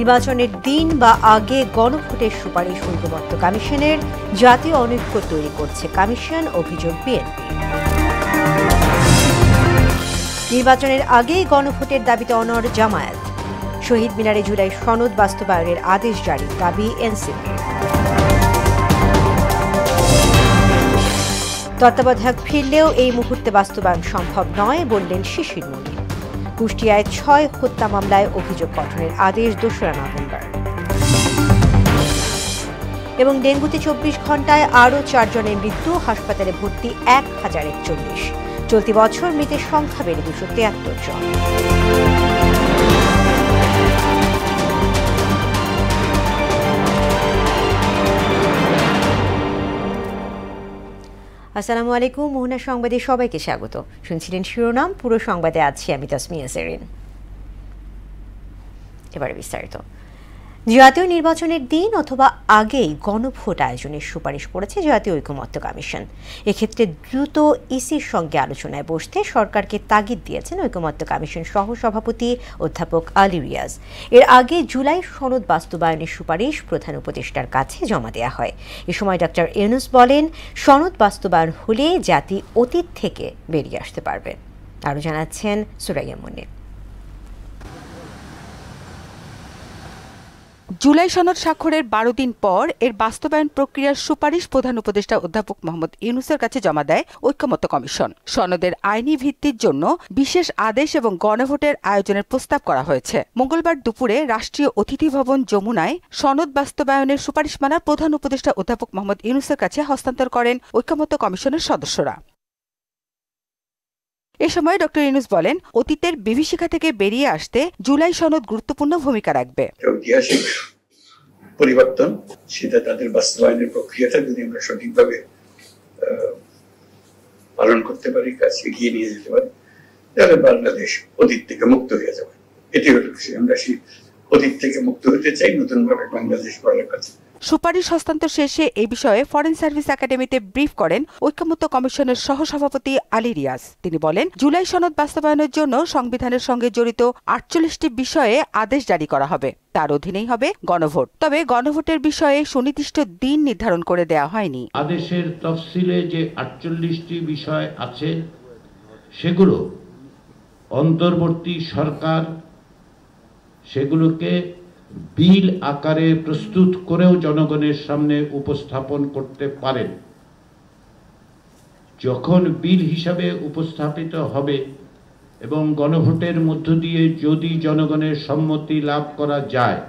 নির্বাচনের দিন বা আগে গণভোটের সুপারিশ ঐকমত্য কমিশনের, জাতীয় অনৈক্য তৈরি করছে কমিশন, অভিযোগ বিএনপি। নির্বাচনের আগেই গণভোটের দাবিতে অনড় জামায়াত। শহীদ মিনারে জুলাই সনদ বাস্তবায়নের আদেশ জারির দাবি এনসিপির। তত্ত্বাবধায়ক ফিরলেও এই মুহূর্তে বাস্তবায়ন সম্ভব নয় বললেন শিশির মনির। কুষ্টিয়ায় ৬ হত্যা মামলায় অভিযোগ গঠনের আদেশ ২রা নভেম্বর। এবং ডেঙ্গুতে ২৪ ঘণ্টায় আরও ৪ জনের মৃত্যু, হাসপাতালে ভর্তি ১,০৪১। চলতি বছর মৃতের সংখ্যা বেড়ে ২৭৩ জন। আসসালামু আলাইকুম, মোহনা সংবাদে সবাইকে স্বাগত। শুনছিলেন শিরোনাম, পুরো সংবাদে আছি আমি তাসমিয়া জেরিন। এবারে বিস্তারিত। জাতীয় নির্বাচনের দিন অথবা আগেই গণভোট আয়োজনের সুপারিশ করেছে জাতীয় ঐকমত্য কমিশন। এক্ষেত্রে দ্রুত ইসির সঙ্গে আলোচনায় বসতে সরকারকে তাগিদ দিয়েছেন ঐকমত্য কমিশন সহসভাপতি অধ্যাপক আলী রিয়াজ। এর আগে জুলাই সনদ বাস্তবায়নের সুপারিশ প্রধান উপদেষ্টার কাছে জমা দেওয়া হয়। এ সময় ডক্টর ইউনূস বলেন, সনদ বাস্তবায়ন হলে জাতি অতীত থেকে বেরিয়ে আসতে পারবে। আরও জানাচ্ছেন সুরাইয়া মুন্নী। জুলাই সনদ স্বাক্ষরের ১২ দিন পর এর বাস্তবায়ন প্রক্রিয়ার সুপারিশ প্রধান উপদেষ্টা অধ্যাপক মোহাম্মদ ইউনূসের কাছে জমা দেয় ঐকমত্য কমিশন। সনদের আইনি ভিত্তির জন্য বিশেষ আদেশ এবং গণভোটের আয়োজনের প্রস্তাব করা হয়েছে। মঙ্গলবার দুপুরে রাষ্ট্রীয় অতিথি ভবন যমুনায় সনদ বাস্তবায়নের সুপারিশমালা প্রধান উপদেষ্টা অধ্যাপক মোহাম্মদ ইউনূসের কাছে হস্তান্তর করেন ঐকমত্য কমিশনের সদস্যরা। এ সময় ড ইউনূস বলেন, অতীতের বিভীষিকা থেকে বেরিয়ে আসতে জুলাই সনদ গুরুত্বপূর্ণ ভূমিকা রাখবে। ঐতিহাসিক পরিবর্তন, সেটা তাদের বাস্তবায়নের প্রক্রিয়াটা যদি আমরা সঠিকভাবে পালন করতে পারি, কাজ এগিয়ে নিয়ে যেতে পারি, তাহলে বাংলাদেশ অতীত থেকে মুক্ত হয়ে যাবে। এটি হলো আমরা সেই অতীত থেকে মুক্ত হতে চাই, নতুন ভাবে বাংলাদেশ গড়ার কাছে। সুপারিশ হস্তান্তর শেষে এই বিষয়ে ফরেন সার্ভিস একাডেমিতে ব্রিফ করেন ঐকমত্য কমিশনের সহসভাপতি আলী রিয়াজ। তিনি বলেন, জুলাই সনদ বাস্তবায়নের জন্য সংবিধানের সঙ্গে জড়িত ৪৮টি বিষয়ে আদেশ জারি করা হবে। তার অধীনেই হবে গণভোট। তবে গণভোটের বিষয়ে সুনির্দিষ্ট দিন নির্ধারণ করে দেওয়া হয়নি। আদেশের তফসিলে যে ৪৮টি বিষয় আছে, সেগুলো অন্তর্বর্তী সরকার সেগুলোকে বিল আকারে প্রস্তুত করেও জনগণের সামনে উপস্থাপন করতে পারেন। যখন বিল হিসাবে উপস্থাপিত হবে এবং গণভোটের মধ্য দিয়ে যদি জনগণের সম্মতি লাভ করা যায়,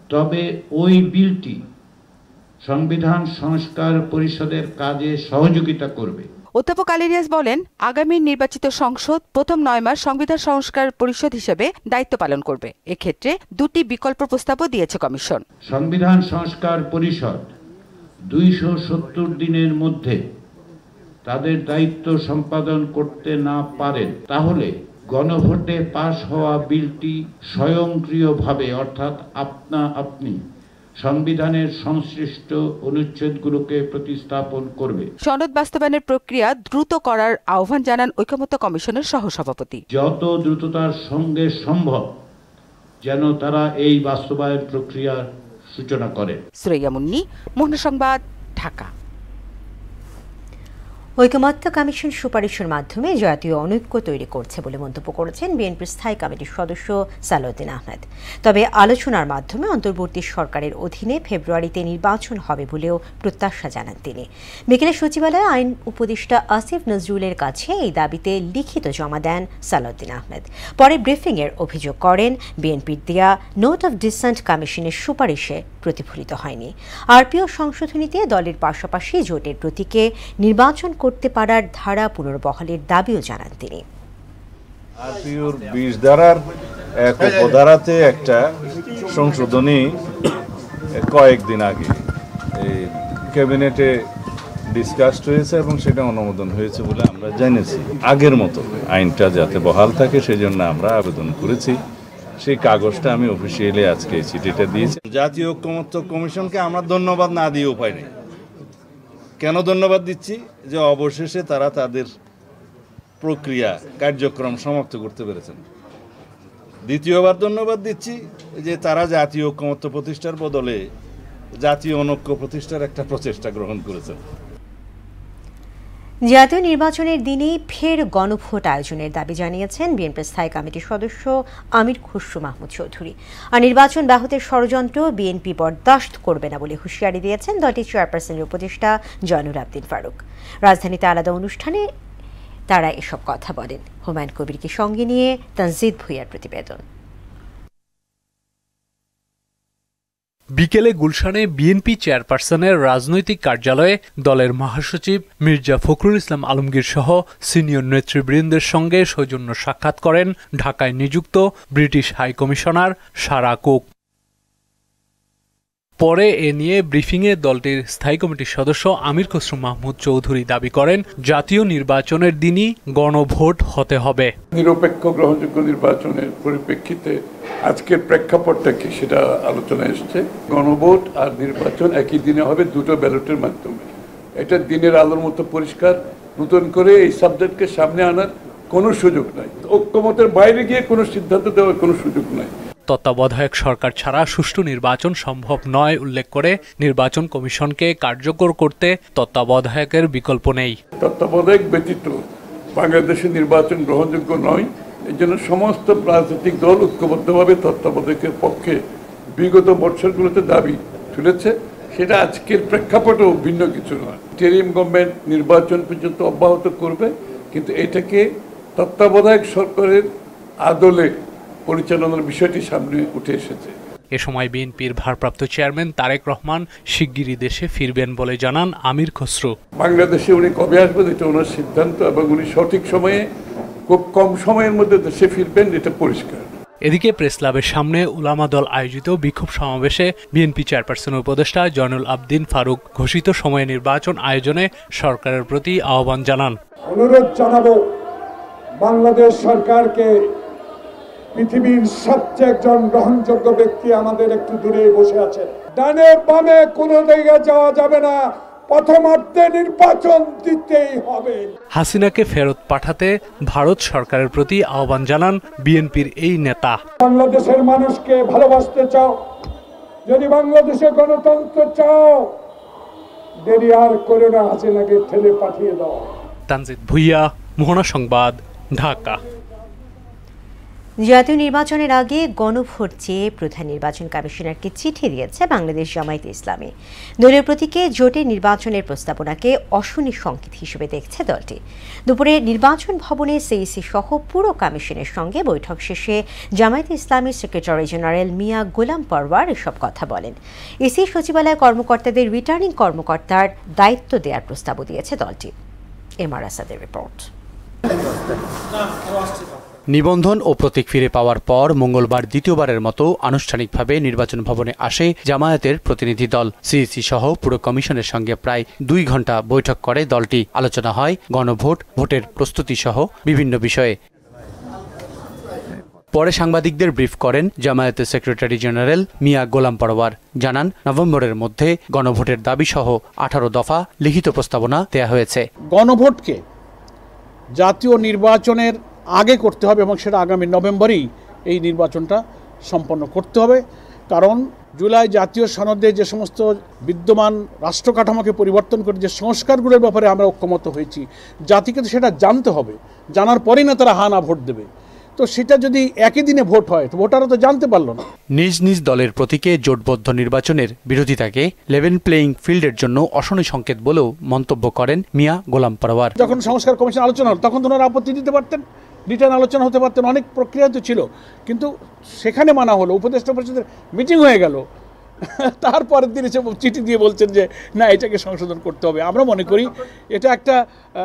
তবে ওই বিলটি সংবিধান সংস্কার পরিষদের কাজে সহযোগিতা করবে। অধ্যাপক আলী রিয়াজ বলেন, আগামী নির্বাচিত সংসদ প্রথম ৯ মাস সংবিধান সংস্কার পরিষদ হিসেবে দায়িত্ব পালন করবে। এক্ষেত্রে ২টি বিকল্প প্রস্তাবও দিয়েছে কমিশন। সংবিধান সংস্কার পরিষদ ২৭০ দিনের মধ্যে তাদের দায়িত্ব সম্পাদন করতে না পারেন, তাহলে গণভোটে পাশ হওয়া বিলটি স্বয়ংক্রিয়ভাবে, অর্থাৎ আপনি সংবিধানের সংশ্লিষ্ট অনুচ্ছেদগুলোকে প্রতিস্থাপন করবে। সনদ বাস্তবায়নের প্রক্রিয়া দ্রুত করার আহ্বান জানান ঐকমত্য কমিশনের সহসভাপতি। যত দ্রুততার সঙ্গে সম্ভব যেন তারা এই বাস্তবায়ন প্রক্রিয়ার সূচনা করে। সুরাইয়া মুন্নী, মোহনা সংবাদ, ঢাকা। ঐকমত্য কমিশন সুপারিশের মাধ্যমে জাতীয় অনৈক্য তৈরি করছে বলে মন্তব্য করেছেন বিএনপির স্থায়ী কমিটির সদস্য সালাউদ্দিন আহমেদ। তবে আলোচনার মাধ্যমে অন্তর্বর্তী সরকারের অধীনে ফেব্রুয়ারিতে নির্বাচন হবে বলেও প্রত্যাশা জানান তিনি। বিকেলে সচিবালয়ে আইন উপদেষ্টা আসিফ নজরুলের কাছে এই দাবিতে লিখিত জমা দেন সালাউদ্দিন আহমেদ। পরে ব্রিফিংয়ের অভিযোগ করেন, বিএনপির দেয়া নোট অফ ডিসেন্ট কমিশনের সুপারিশে প্রতিফলিত হয়নি। আরপিও সংশোধনীতে দলের পাশাপাশি জোটের প্রতীকে নির্বাচন করতে পারার ধারা পুনর্বহালের দাবিও জানান তিনি। আরপিওর ২০ ধারার এক উপধারাতে একটা সংশোধনী কয়েকদিন আগে এই ক্যাবিনেটে ডিসকাসড হয়েছে এবং সেটা অনুমোদন হয়েছে বলে আমরা জেনেছি। আগের মতো আইনটা যাতে বহাল থাকে সেজন্য আমরা আবেদন করেছি। সেই কাগজটা আমি অফিসিয়ালি আজকে চিঠিটা দিয়েছি। জাতীয় ঐকমত্য কমিশনকে আমরা ধন্যবাদ না দিয়ে উপায় নেই। কেন ধন্যবাদ দিচ্ছি? যে অবশেষে তারা তাদের প্রক্রিয়া কার্যক্রম সমাপ্ত করতে পেরেছেন। দ্বিতীয়বার ধন্যবাদ দিচ্ছি যে তারা জাতীয় ঐক্যমত্য প্রতিষ্ঠার বদলে জাতীয় অনৈক্য প্রতিষ্ঠার একটা প্রচেষ্টা গ্রহণ করেছেন। জাতীয় নির্বাচনের দিনেই ফের গণভোট আয়োজনের দাবি জানিয়েছেন বিএনপির স্থায়ী কমিটির সদস্য আমির খসরু মাহমুদ চৌধুরী। আর নির্বাচন ব্যাহতের ষড়যন্ত্র বিএনপি বরদাস্ত করবে না বলে হুঁশিয়ারি দিয়েছেন দলটির চেয়ারপারসনের উপদেষ্টা জয়নুল আবদিন ফারুক। রাজধানীতে আলাদা অনুষ্ঠানে তারা এসব কথা বলেন। হুমায়ুন কবিরকে সঙ্গে নিয়ে তানজিদ ভুঁইয়ার প্রতিবেদন। বিকেলে গুলশানে বিএনপি চেয়ারপারসনের রাজনৈতিক কার্যালয়ে দলের মহাসচিব মির্জা ফখরুল ইসলাম আলমগীর সহ সিনিয়র নেতৃবৃন্দের সঙ্গে সৌজন্য সাক্ষাৎ করেন ঢাকায় নিযুক্ত British high commissioner Sarah Cook. পরে এ নিয়ে ব্রিফিংয়ে দলটির স্থায়ী কমিটির সদস্য আমির খসরু মাহমুদ চৌধুরী দাবি করেন, জাতীয় নির্বাচনের দিনই গণভোট হতে হবে। নিরপেক্ষ গ্রহণযোগ্য নির্বাচনের পরিপ্রেক্ষিতে আজকের প্রেক্ষাপটটা কি সেটা আলোচনা এসছে। গণভোট আর নির্বাচন একই দিনে হবে, দুটো ব্যালটের মাধ্যমে। এটা দিনের আলোর মতো পরিষ্কার। নতুন করে এই সাবজেক্টকে সামনে আনার কোনো সুযোগ নাই। ঐক্যমতের বাইরে গিয়ে কোনো সিদ্ধান্ত দেওয়ার কোনো সুযোগ নাই। তত্ত্বাবধায়ক সরকার ছাড়া সুষ্ঠু নির্বাচন সম্ভব নয় উল্লেখ করে নির্বাচন কমিশনকে কার্যকর করতে তত্ত্বাবধায়কের বিকল্প নেই। তত্ত্বাবধায়ক ব্যতীত বাংলাদেশের নির্বাচন গ্রহণযোগ্য নয়। এই জন্য সমস্ত রাজনৈতিক দল ঐক্যবদ্ধভাবে তত্ত্বাবধায়কের পক্ষে বিগত বছরগুলোতে দাবি তুলেছে। সেটা আজকের প্রেক্ষাপটেও ভিন্ন কিছু নয়। ইন্টারিম গভর্নমেন্ট নির্বাচন পর্যন্ত অব্যাহত করবে, কিন্তু এটাকে তত্ত্বাবধায়ক সরকারের আদলে পরিচালনার বিষয়টি সামনে উঠে এসেছে। এ সময় বিএনপির ভারপ্রাপ্ত চেয়ারম্যান তারেক রহমান শিগগিরই দেশে ফিরবেন বলে জানান আমির খসরু। বাংলাদেশে উনি কবে আসবেন এটা ওনার সিদ্ধান্ত, এবং উনি সঠিক সময়ে খুব কম সময়ের মধ্যে দেশে ফিরবেন, এটা পরিষ্কার। এদিকে প্রেস ক্লাবের সামনে উলামা দল আয়োজিত বিক্ষোভ সমাবেশে বিএনপি চেয়ারপারসনের উপদেষ্টা জয়নুল আবদিন ফারুক ঘোষিত সময়ে নির্বাচন আয়োজনে সরকারের প্রতি আহ্বান জানান। অনুরোধ জানাবো বাংলাদেশ সরকারকে, পৃথিবীর সবচেয়ে একজন গ্রহণযোগ্য ব্যক্তি আমাদের একটু দূরে বসে আছেন, ডানে বামে কোনো জায়গায় যাওয়া যাবে না, প্রথমার্ধে নির্বাচন দিতেই হবে। হাসিনাকে ফেরত পাঠাতে ভারত সরকারের প্রতি আহ্বান জানান বিএনপির এই নেতা। বাংলাদেশের মানুষকে ভালোবাসতে চাও, যদি বাংলাদেশে গণতন্ত্র চাও, দেরি আর করো না, হাসিনাকে ঠেলে পাঠিয়ে দাও। তানজিদ ভুঁইয়া, মোহনা সংবাদ, ঢাকা। জাতীয় নির্বাচনের আগে গণভোট চেয়ে প্রধান নির্বাচন কমিশনারকে চিঠি দিয়েছে বাংলাদেশ জামায়াতে ইসলামী। দলীয় প্রতীকে জোটের নির্বাচনের প্রস্তাবনাকে অশনি সংকেত হিসেবে দেখছে দলটি। দুপুরে নির্বাচন ভবনে সিইসি সহ পুরো কমিশনের সঙ্গে বৈঠক শেষে জামায়াতে ইসলামীর সেক্রেটারি জেনারেল মিয়া গোলাম পরওয়ার এসব কথা বলেন। ইসি সচিবালয় কর্মকর্তাদের রিটার্নিং কর্মকর্তার দায়িত্ব দেওয়ার প্রস্তাবও দিয়েছে দলটি। এমআর আসাদের রিপোর্ট। নিবন্ধন ও প্রতীক ফিরে পাওয়ার পর মঙ্গলবার দ্বিতীয়বারের মতো আনুষ্ঠানিকভাবে নির্বাচন ভবনে আসে জামায়াতের প্রতিনিধি দল। সিইসি সহ পুরো কমিশনের সঙ্গে প্রায় 2 ঘণ্টা বৈঠক করে দলটি। আলোচনা হয় গণভোট, ভোটের প্রস্তুতি সহ বিভিন্ন বিষয়ে। পরে সাংবাদিকদের ব্রিফ করেন জামায়াতের সেক্রেটারি জেনারেল মিয়া গোলাম পরওয়ার। জানান, নভেম্বরের মধ্যে গণভোটের দাবি সহ 18 দফা লিখিত প্রস্তাবনা দেয়া হয়েছে। গণভোটকে জাতীয় নির্বাচনের আগে করতে হবে এবং সেটা আগামী নভেম্বরেই এই নির্বাচনটা সম্পন্ন করতে হবে। কারণ জুলাই জাতীয় সনদে যে সমস্ত বিদ্যমান রাষ্ট্র কাঠামোকে পরিবর্তন করে যে সংস্কারগুলোর ব্যাপারে আমরা ঐক্যমত হয়েছি, জাতিকে তো সেটা জানতে হবে, জানার পরেই না তারা হা না ভোট দেবে। তো সেটা যদি একই দিনে ভোট হয় তো ভোটাররা তো জানতে পারলো না। নিজ নিজ দলের প্রতীকে জোটবদ্ধ নির্বাচনের বিরোধিতাকে লেভেল প্লেইং ফিল্ডের জন্য অশনি সংকেত বলেও মন্তব্য করেন মিয়া গোলাম পরওয়ার। যখন সংস্কার কমিশন আলোচনা হল তখন তো ওনারা আপত্তি দিতে পারতেন, রিটার্ন আলোচনা হতে পারতেন, অনেক প্রক্রিয়া তো ছিল, কিন্তু সেখানে মানা হলো, উপদেষ্টা পরিষদের মিটিং হয়ে গেল, তারপরের দিন এসে চিঠি দিয়ে বলছেন যে না, এটাকে সংশোধন করতে হবে। আমরা মনে করি এটা একটা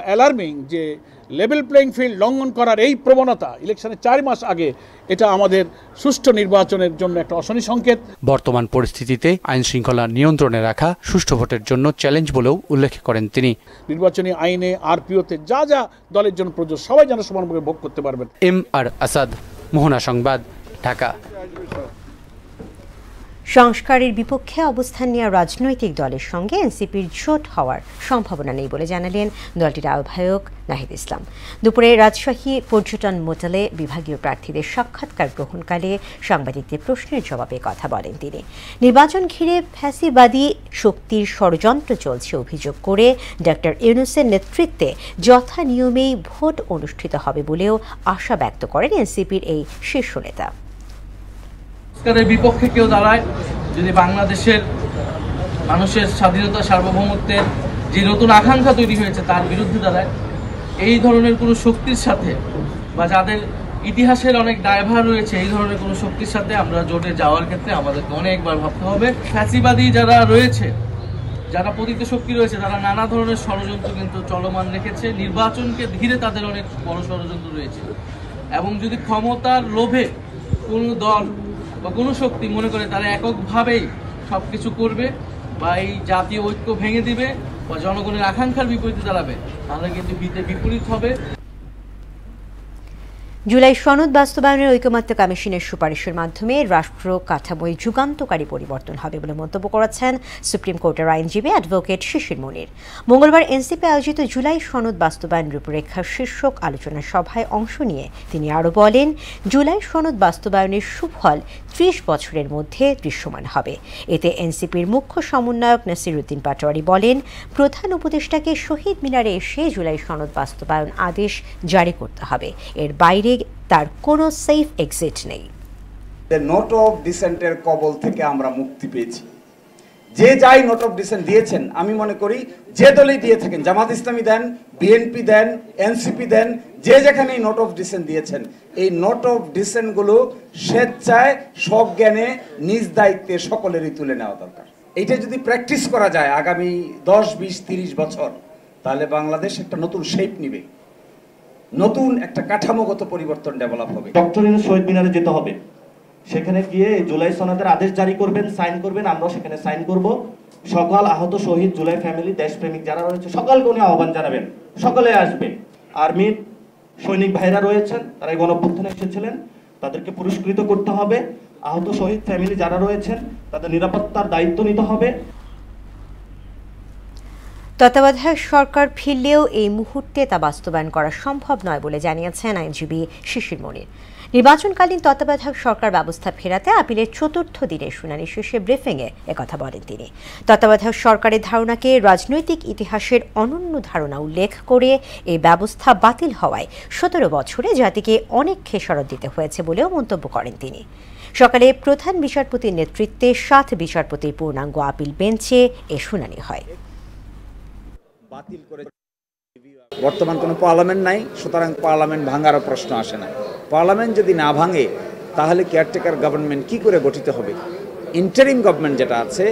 অ্যালার্মিং যে লেভেল প্লেইং ফিল্ড লঙ্ঘন করার এই প্রবণতা ইলেকশনের 4 মাস আগে, এটা আমাদের সুষ্ঠু নির্বাচনের জন্য একটা অশনি সংকেত। বর্তমান পরিস্থিতিতে আইন শৃঙ্খলা নিয়ন্ত্রণে রাখা সুষ্ঠু ভোটের জন্য চ্যালেঞ্জ বলেও উল্লেখ করেন তিনি। নির্বাচনী আইনে, আরপিওতে যা যা দলের জন্য প্রযোজ্য সবাই যেন সমানভাবে ভোগ করতে পারবেন। এমআর আসাদ, মোহনা সংবাদ, ঢাকা। সংস্কারের বিপক্ষে অবস্থান নেওয়া রাজনৈতিক দলের সঙ্গে এনসিপির জোট হওয়ার সম্ভাবনা নেই বলে জানালেন দলটির আহ্বায়ক নাহিদ ইসলাম। দুপুরে রাজশাহী পর্যটন মোটেলে বিভাগীয় প্রার্থীদের সাক্ষাৎকার গ্রহণকালে সাংবাদিকদের প্রশ্নের জবাবে কথা বলেন তিনি। নির্বাচন ঘিরে ফ্যাসিবাদী শক্তির ষড়যন্ত্র চলছে অভিযোগ করে ডক্টর ইউনূসের নেতৃত্বে যথা নিয়মেই ভোট অনুষ্ঠিত হবে বলেও আশা ব্যক্ত করেন এনসিপির এই শীর্ষ নেতা। সংস্কারের বিপক্ষে কেউ দাঁড়ায়, যদি বাংলাদেশের মানুষের স্বাধীনতা সার্বভৌমত্বের যে নতুন আকাঙ্ক্ষা তৈরি হয়েছে তার বিরুদ্ধে দাঁড়ায়, এই ধরনের কোনো শক্তির সাথে বা যাদের ইতিহাসের অনেক দায়ভার রয়েছে এই ধরনের কোনো শক্তির সাথে আমরা জোটে যাওয়ার ক্ষেত্রে আমাদেরকে অনেকবার ভাবতে হবে। ফ্যাসিবাদী যারা রয়েছে, যারা পতিত শক্তি রয়েছে, তারা নানা ধরনের ষড়যন্ত্র কিন্তু চলমান রেখেছে। নির্বাচনকে ঘিরে তাদের অনেক বড় ষড়যন্ত্র রয়েছে এবং যদি ক্ষমতার লোভে কোনো দল বা কোনো শক্তি মনে করে তারা এককভাবেই সব কিছু করবে বা এই জাতীয় ঐক্য ভেঙে দিবে বা জনগণের আকাঙ্ক্ষার বিপরীতে দাঁড়াবে, তাহলে কিন্তু হিতে বিপরীত হবে। জুলাই সনদ বাস্তবায়নের ঐকমত্য কমিশনের সুপারিশের মাধ্যমে রাষ্ট্র কাঠামোয় যুগান্তকারী পরিবর্তন হবে বলে মন্তব্য করেছেন সুপ্রিম কোর্টের আইনজীবী অ্যাডভোকেট শিশির মনির। মঙ্গলবার এনসিপি আয়োজিত জুলাই সনদ বাস্তবায়ন রূপরেখা শীর্ষক আলোচনা সভায় অংশ নিয়ে তিনি আরও বলেন, জুলাই সনদ বাস্তবায়নের সুফল ৩০ বছরের মধ্যে দৃশ্যমান হবে। এতে এনসিপির মুখ্য সমন্বয়ক নাসির উদ্দিন পাটোয়ারি বলেন, প্রধান উপদেষ্টাকে শহীদ মিনারে এসে জুলাই সনদ বাস্তবায়ন আদেশ জারি করতে হবে, এর বাইরে তার কোনো সেফ এক্সিট নেই। নোট অফ ডিসেন্টের কবল থেকে আমরা মুক্তি পেয়েছি। যে যাই নোট অফ ডিসেন্ট দিয়েছেন, আমি মনে করি যে দলই দিয়ে থাকেন, জামাত ইসলামী দেন, বিএনপি দেন, এনসিপি দেন, যে যেখানেই নোট অফ ডিসেন্ট দিয়েছেন, এই নোট অফ ডিসেন্টগুলো স্বেচ্ছায় সজ্ঞানে নিজ দায়িত্বে সকলেরই তুলে নেওয়া দরকার। এইটা যদি প্র্যাকটিস করা যায় আগামী 10, 20, 30 বছর, তাহলে বাংলাদেশ একটা নতুন শেপ নিবে, নতুন একটা কাঠামোগত পরিবর্তন ডেভেলপ হবে। ডক্টর ইউনূস শহীদ মিনারে যেতে হবে, সেখানে গিয়ে জুলাই সনদের আদেশ জারি করবেন, সাইন করবেন, আমরাও সেখানে সাইন করব। সকল আহত শহীদ জুলাই ফ্যামিলি, দেশপ্রেমিক যারা রয়েছে সকলকে উনি আহ্বান জানাবেন, সকলে আসবে। আর্মির সৈনিক ভাইরা রয়েছেন, তারা এই গণঅভ্যুত্থানে এসেছিলেন, তাদেরকে পুরস্কৃত করতে হবে। আহত শহীদ ফ্যামিলি যারা রয়েছেন তাদের নিরাপত্তার দায়িত্ব নিতে হবে। তত্ত্বাবধায়ক সরকার ফিরলেও এই মুহূর্তে তা বাস্তবায়ন করা সম্ভব নয় বলে জানিয়েছেন আইনজীবী শিশির মনির। নির্বাচনকালীন তত্ত্বাবধায়ক সরকার ব্যবস্থা ফেরাতে আপিলের ৪র্থ দিনের শুনানি শেষে ব্রিফিংয়ে একথা বলেন তিনি। তত্ত্বাবধায়ক সরকারের ধারণাকে রাজনৈতিক ইতিহাসের অনন্য ধারণা উল্লেখ করে এই ব্যবস্থা বাতিল হওয়ায় ১৭ বছরে জাতিকে অনেক খেসারত দিতে হয়েছে বলেও মন্তব্য করেন তিনি। সকালে প্রধান বিচারপতির নেতৃত্বে ৭ বিচারপতির পূর্ণাঙ্গ আপিল বেঞ্চে এ শুনানি হয়। বর্তমান কোনো পার্লামেন্ট নাই, সুতরাং পার্লামেন্ট ভাঙারও প্রশ্ন আসে না। পার্লামেন্ট যদি না ভাঙে তাহলে কেয়ারটেকার গভর্নমেন্ট কি করে গঠিত হবে? ইন্টারিম গভর্নমেন্ট যেটা আছে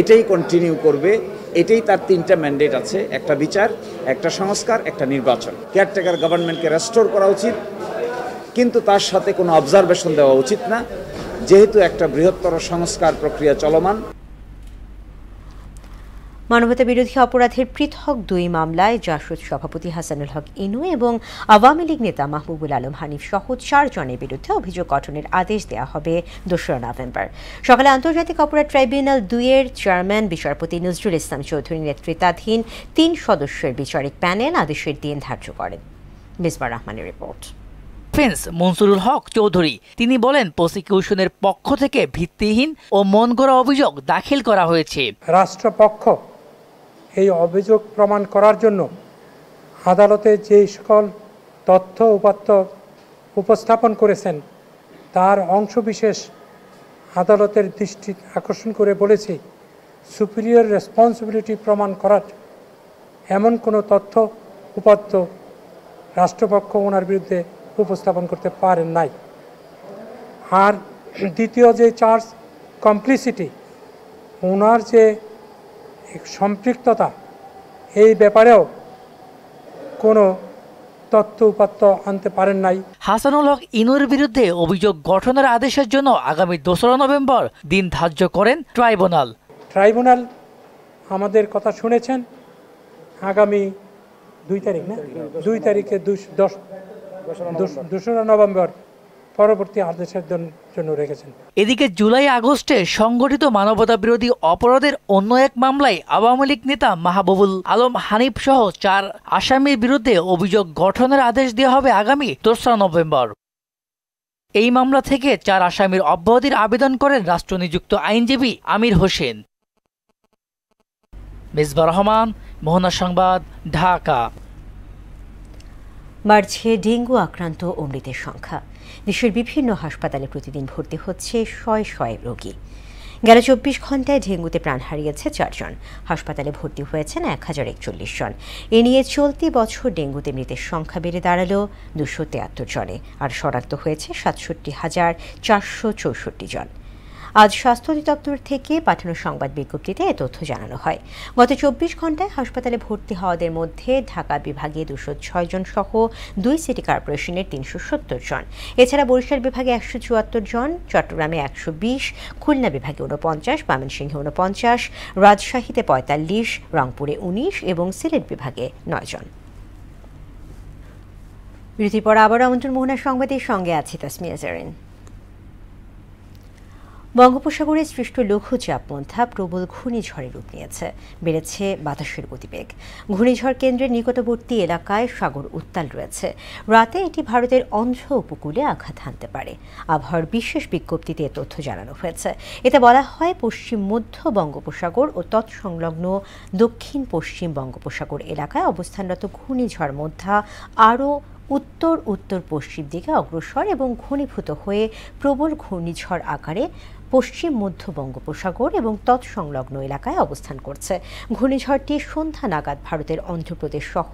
এটাই কন্টিনিউ করবে, এটাই তার 3টা ম্যান্ডেট আছে, একটা বিচার, একটা সংস্কার, একটা নির্বাচন। কেয়ারটেকার গভর্নমেন্টকে রেস্টোর করা উচিত, কিন্তু তার সাথে কোনো অবজারভেশন দেওয়া উচিত না, যেহেতু একটা বৃহত্তর সংস্কার প্রক্রিয়া চলমান। মানবতা বিরোধী অপরাধের পৃথক 2 মামলায় জাসদ সভাপতি হাসানুল হক ইনু এবং আওয়ামী লীগ নেতা মাহবুবুল আলম হানিফ সহ 4 জনের বিরুদ্ধে অভিযোগ গঠনের আদেশ দেওয়া হবে 2 নভেম্বর। সকালে আন্তর্জাতিক অপরাধ ট্রাইব্যুনাল 2-এর চেয়ারম্যান বিচারপতি নজরুল ইসলাম চৌধুরী নেতৃত্বাধীন 3 সদস্যের বিচারিক প্যানেল আদেশের দিন ধার্য করেন। মিসবার রহমানের রিপোর্ট। ডিফেন্স মনসুরুল হক চৌধুরী তিনি বলেন, প্রসিকিউশনের পক্ষ থেকে ভিত্তিহীন ও মনগড়া অভিযোগ দাখিল করা হয়েছে। রাষ্ট্রপক্ষ এই অভিযোগ প্রমাণ করার জন্য আদালতে যে সকল তথ্য উপাত্ত উপস্থাপন করেছেন তার অংশবিশেষ আদালতের দৃষ্টি আকর্ষণ করে বলেছে, সুপিরিয়র রেসপন্সিবিলিটি প্রমাণ করার এমন কোনো তথ্য উপাত্ত রাষ্ট্রপক্ষ ওনার বিরুদ্ধে উপস্থাপন করতে পারেন নাই। আর দ্বিতীয় যে চার্জ কমপ্লিসিটি, ওনার যে সম্পৃক্ততা, এই ব্যাপারেও কোনো তথ্য উপাত্ত আনতে পারেন নাই। হাসানুল হক ইনুর বিরুদ্ধে অভিযোগ গঠনের আদেশের জন্য আগামী 2 নভেম্বর দিন ধার্য করেন ট্রাইব্যুনাল। আমাদের কথা শুনেছেন, আগামী 2 তারিখ না, 2 তারিখে 2 নভেম্বর পরবর্তী আদেশের জন্য রেখেছেন। এদিকে জুলাই আগস্টে সংগঠিত মানবতা বিরোধী অপরাধের অন্য এক মামলায় আওয়ামী লীগ নেতা মাহবুবুল আলম হানিফ সহ 4 আসামির বিরুদ্ধে অভিযোগ গঠনের আদেশ দেওয়া হবে আগামী 3 নভেম্বর। এই মামলা থেকে 4 আসামির অব্যাহতির আবেদন করেন রাষ্ট্রনিযুক্ত আইনজীবী আমির হোসেন। মিসবাহ রহমান, মোহনা সংবাদ, ঢাকা। বাড়ছে ডেঙ্গু আক্রান্ত ও মৃতের সংখ্যা। দেশের বিভিন্ন হাসপাতালে প্রতিদিন ভর্তি হচ্ছে শয়ে শয়ে রোগী। গেল 24 ঘন্টায় ডেঙ্গুতে প্রাণ হারিয়েছে 4 জন। হাসপাতালে ভর্তি হয়েছেন 1041 জন। এ নিয়ে চলতি বছর ডেঙ্গুতে মৃতের সংখ্যা বেড়ে দাঁড়ালো 273 জনে, আর শনাক্ত হয়েছে 67,464 জন। আজ স্বাস্থ্য অধিদপ্তর থেকে পাঠানো সংবাদ বিজ্ঞপ্তিতে এ তথ্য জানানো হয়। গত 24 ঘন্টায় হাসপাতালে ভর্তি হওয়াদের মধ্যে ঢাকা বিভাগে 206 জন সহ 2 সিটি কর্পোরেশনের 370 জন। এছাড়া বরিশাল বিভাগে 174 জন, চট্টগ্রামে 120, খুলনা বিভাগে 49, ময়মনসিংহে 49, রাজশাহীতে 45, রংপুরে 19 এবং সিলেট বিভাগে 9 জন। বিরতির পর আবার আমন্ত্রণ মোহনার সংবাদের সঙ্গে আছে তাসমিয়া জারিন। বঙ্গোপসাগরে সৃষ্ট লঘুচাপমন্থা প্রবল ঘূর্ণিঝড়ের রূপ নিয়েছে। বেড়েছে বাতাসের গতিবেগ। ঘূর্ণিঝড় কেন্দ্রের নিকটবর্তী এলাকায় সাগর উত্তাল রয়েছে। রাতে এটি ভারতের অন্ধ্র উপকূলে আঘাত হানতে পারে। আবহাওয়ার বিশেষ বিজ্ঞপ্তিতে এ তথ্য জানানো হয়েছে। এতে বলা হয়, পশ্চিম মধ্য বঙ্গোপসাগর ও তৎসংলগ্ন দক্ষিণ পশ্চিম বঙ্গোপসাগর এলাকায় অবস্থানরত ঘূর্ণিঝড় মধ্যা আরও উত্তর উত্তর পশ্চিম দিকে অগ্রসর এবং ঘনীভূত হয়ে প্রবল ঘূর্ণিঝড় আকারে পশ্চিম মধ্য বঙ্গোপসাগর এবং তৎসংলগ্ন এলাকায় অবস্থান করছে। ঘূর্ণিঝড়টি সন্ধ্যা নাগাদ ভারতের অন্ধ্রপ্রদেশ সহ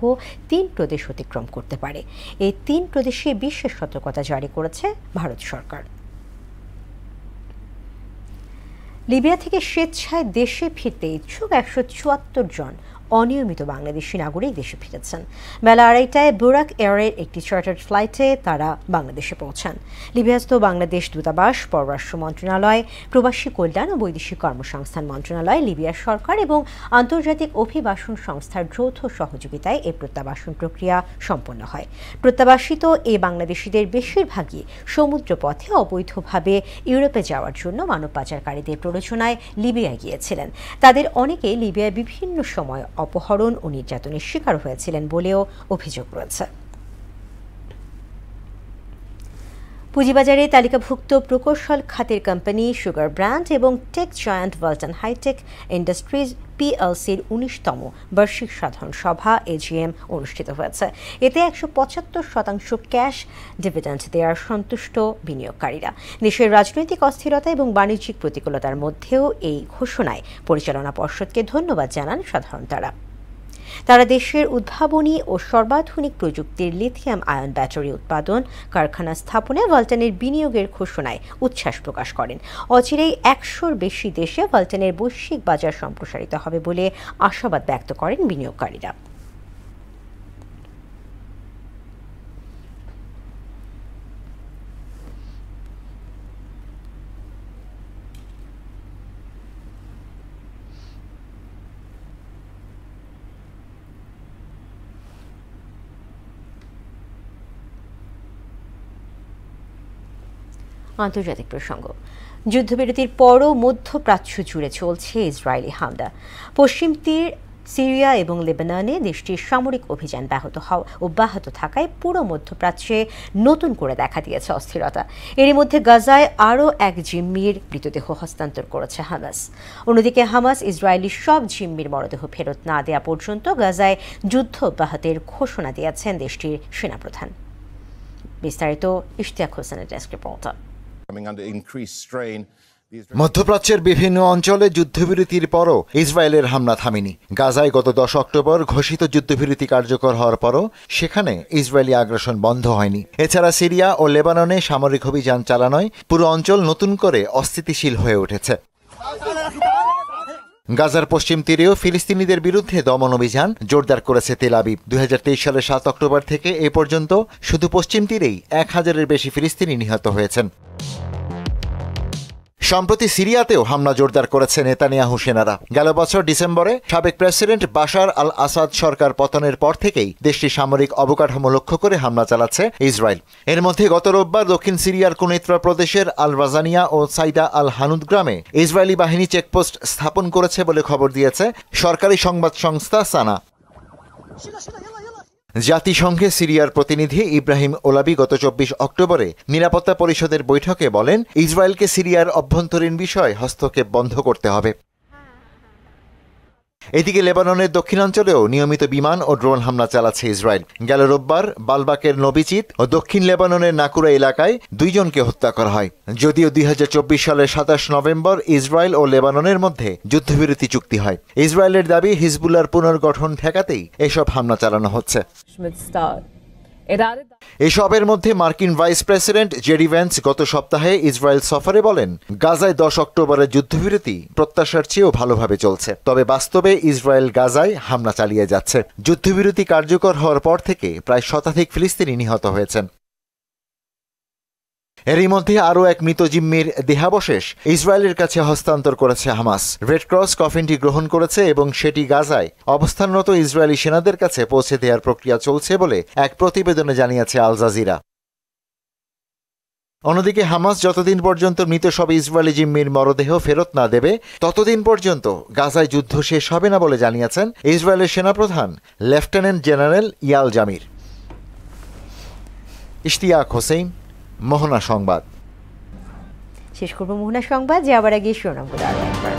3 প্রদেশ অতিক্রম করতে পারে। এই 3 প্রদেশে বিশেষ সতর্কতা জারি করেছে ভারত সরকার। লিবিয়া থেকে স্বেচ্ছায় দেশে ফিরতে ইচ্ছুক 174 জন অনিয়মিত বাংলাদেশি নাগরিক দেশে ফিরেছেন। বেলা 2:30টায় বুরাক এয়ারের একটি চার্টার্ড ফ্লাইটে তারা বাংলাদেশে পৌঁছান। লিবিয়াস্থ বাংলাদেশ দূতাবাস, পররাষ্ট্র মন্ত্রণালয়, প্রবাসী কল্যাণ ও বৈদেশিক কর্মসংস্থান মন্ত্রণালয়, লিবিয়া সরকার এবং আন্তর্জাতিক অভিবাসন সংস্থার যৌথ সহযোগিতায় এই প্রত্যাবাসন প্রক্রিয়া সম্পন্ন হয়। প্রত্যাবাসিত এই বাংলাদেশিদের বেশিরভাগই সমুদ্রপথে অবৈধভাবে ইউরোপে যাওয়ার জন্য মানব পাচারকারীদের প্ররোচনায় লিবিয়ায় গিয়েছিলেন। তাদের অনেকে লিবিয়ায় বিভিন্ন সময় অপহরণ ও নির্যাতনের শিকার হয়েছিলেন বলেও অভিযোগ রয়েছে। পুঁজিবাজারে তালিকাভুক্ত প্রকৌশল খাতের কোম্পানি সুগার ব্র্যান্ড এবং tech giant Walton hi-tech industries পিএলসির 19তম বার্ষিক সাধারণ সভা এজিএম অনুষ্ঠিত হয়েছে। এতে 175% ক্যাশ ডিভিডেন্ড দেওয়ার সন্তুষ্ট বিনিয়োগকারীরা। দেশের রাজনৈতিক অস্থিরতা এবং বাণিজ্যিক প্রতিকূলতার মধ্যেও এই ঘোষণায় পরিচালনা পর্ষদকে ধন্যবাদ জানান সাধারণতারা। তারা দেশের উদ্ভাবনী ও সর্বাধুনিক প্রযুক্তির লিথিয়াম আয়ন ব্যাটারি উৎপাদন কারখানা স্থাপনে ওয়ালটনের বিনিয়োগের ঘোষণায় উচ্ছ্বাস প্রকাশ করেন। অচিরেই 100-র বেশি দেশে ওয়ালটনের বৈশ্বিক বাজার সম্প্রসারিত হবে বলে আশাবাদ ব্যক্ত করেন বিনিয়োগকারীরা। আন্তর্জাতিক প্রসঙ্গ। যুদ্ধবিরতির পরও মধ্যপ্রাচ্য জুড়ে চলছে ইসরায়েলি হামলা। পশ্চিম তীর, সিরিয়া এবং লেবাননে দেশটির সামরিক অভিযান অব্যাহত থাকায় পুরো মধ্যপ্রাচ্যে নতুন করে দেখা দিয়েছে অস্থিরতা। এরই মধ্যে গাজায় আরও এক জিম্মির মৃতদেহ হস্তান্তর করেছে হামাস। অন্যদিকে হামাস ইসরায়েলি সব জিম্মির মরদেহ ফেরত না দেওয়া পর্যন্ত গাজায় যুদ্ধ অব্যাহতের ঘোষণা দিয়েছেন দেশটির সেনাপ্রধান। বিস্তারিত ইশতিয়াক হোসেনের ডেস্ক রিপোর্ট। মধ্যপ্রাচ্যের বিভিন্ন অঞ্চলে যুদ্ধবিরতির পরও ইসরায়েলের হামলা থামেনি। গাজায় গত 10 অক্টোবর ঘোষিত যুদ্ধবিরতি কার্যকর হওয়ার পরও সেখানে ইসরায়েলি আগ্রাসন বন্ধ হয়নি। এছাড়া সিরিয়া ও লেবাননে সামরিক অভিযান চালানোয় পুরো অঞ্চল নতুন করে অস্থিতিশীল হয়ে উঠেছে। গাজার পশ্চিম তীরেও ফিলিস্তিনিদের বিরুদ্ধে দমন অভিযান জোরদার করেছে তেল আবিব। 2023 সালের 7 অক্টোবর থেকে এ পর্যন্ত শুধু পশ্চিম তীরেই 1000-এর বেশি ফিলিস্তিনি নিহত হয়েছেন। সম্প্রতি সিরিয়াতেও হামলা জোরদার করেছে নেতানিয়াহু সেনারা। গেল বছর ডিসেম্বরে সাবেক প্রেসিডেন্ট বাশার আল আসাদ সরকার পতনের পর থেকেই দেশটি সামরিক অবকাঠামো লক্ষ্য করে হামলা চালাচ্ছে ইসরায়েল। এর মধ্যে গত রোববার দক্ষিণ সিরিয়ার কুনিত্রা প্রদেশের আল রাজানিয়া ও সাইদা আল হানুদ গ্রামে ইসরায়েলি বাহিনী চেকপোস্ট স্থাপন করেছে বলে খবর দিয়েছে সরকারি সংবাদ সংস্থা সানা। জাতিসংঘে সিরিয়ার প্রতিনিধি ইব্রাহিম ওলাবি গত 24 অক্টোবরে নিরাপত্তা পরিষদের বৈঠকে বলেন, ইসরায়েলকে সিরিয়ার অভ্যন্তরীণ বিষয় হস্তক্ষেপ বন্ধ করতে হবে। এদিকে লেবাননের দক্ষিণাঞ্চলেও নিয়মিত বিমান ও ড্রোন হামলা চালাচ্ছে ইসরায়েল। গেল রোববার বালবাকের নবিচিত ও দক্ষিণ লেবাননের নাকুরা এলাকায় 2 জনকে হত্যা করা হয়। যদিও 2024 সালের 27 নভেম্বর ইসরায়েল ও লেবাননের মধ্যে যুদ্ধবিরতি চুক্তি হয়। ইসরায়েলের দাবি হিজবুল্লাহর পুনর্গঠন ঠেকাতেই এসব হামলা চালানো হচ্ছে। এসবের মধ্যে মার্কিন ভাইস প্রেসিডেন্ট জেডি ভ্যান্স গত সপ্তাহে ইসরায়েল সফরে বলেন, গাজায় 10 অক্টোবরের যুদ্ধবিরতি প্রত্যাশার চেয়েও ভালোভাবে চলছে। তবে বাস্তবে ইসরায়েল গাজায় হামলা চালিয়ে যাচ্ছে। যুদ্ধবিরতি কার্যকর হওয়ার পর থেকে প্রায় শতাধিক ফিলিস্তিনি নিহত হয়েছেন। এরই মধ্যে আরও এক মৃত জিম্মির দেহাবশেষ ইসরায়েলের কাছে হস্তান্তর করেছে হামাস। রেড ক্রস কফিনটি গ্রহণ করেছে এবং সেটি গাজায় অবস্থানরত ইসরায়েলি সেনাদের কাছে পৌঁছে দেওয়ার প্রক্রিয়া চলছে বলে এক প্রতিবেদনে জানিয়েছে আল জাজিরা। অন্যদিকে হামাস যতদিন পর্যন্ত মৃত সব ইসরায়েলি জিম্মির মরদেহ ফেরত না দেবে ততদিন পর্যন্ত গাজায় যুদ্ধ শেষ হবে না বলে জানিয়েছেন ইসরায়েলের সেনাপ্রধান লেফটেন্যান্ট জেনারেল ইয়াল জামির। ইশতিয়াক হোসেন, মোহনা সংবাদ। শেষ করব মোহনা সংবাদ, যে আবার আগে শিরোনামগুলো আরো একবার।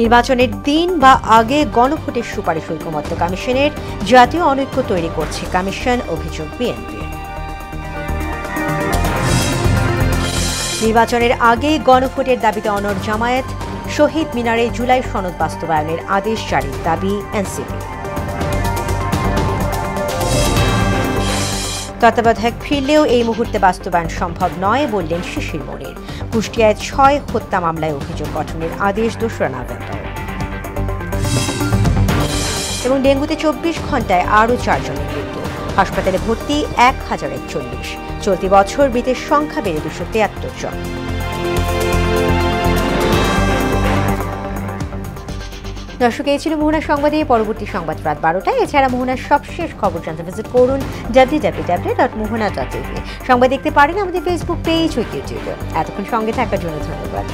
নির্বাচনের দিন বা আগে গণভোটের সুপারিশ ঐকমত্য কমিশনের, জাতীয় অনৈক্য তৈরি করছে কমিশন, অভিযোগ বিএনপি। নির্বাচনের আগে গণভোটের দাবিতে অনড় জামায়াত, শহীদ মিনারে জুলাই সনদ বাস্তবায়নের আদেশ জারির দাবি এনসিপি। তত্ত্বাবধায়ক ফিরলেও এই মুহূর্তে বাস্তবায়ন সম্ভব নয় বললেন শিশির মনির। কুষ্টিয়ায় 6 হত্যা মামলায় অভিযোগ গঠনের আদেশ 2 নভেম্বর। এবং ডেঙ্গুতে 24 ঘণ্টায় আরও 4 জনের মৃত্যু, হাসপাতালে ভর্তি 1041। চলতি বছর মৃতের সংখ্যা বেড়ে 273 জন। দর্শক, এই ছিল মোহনা সংবাদে। পরবর্তী সংবাদ রাত 12টায়। এছাড়া মোহনার সবশেষ খবর জানতে ভিজিট করুন www.mohana.tv। সংবাদ দেখতে পারেন আমাদের ফেসবুক পেজ ও ইউটিউবে। এতক্ষণ সঙ্গে থাকার জন্য ধন্যবাদ।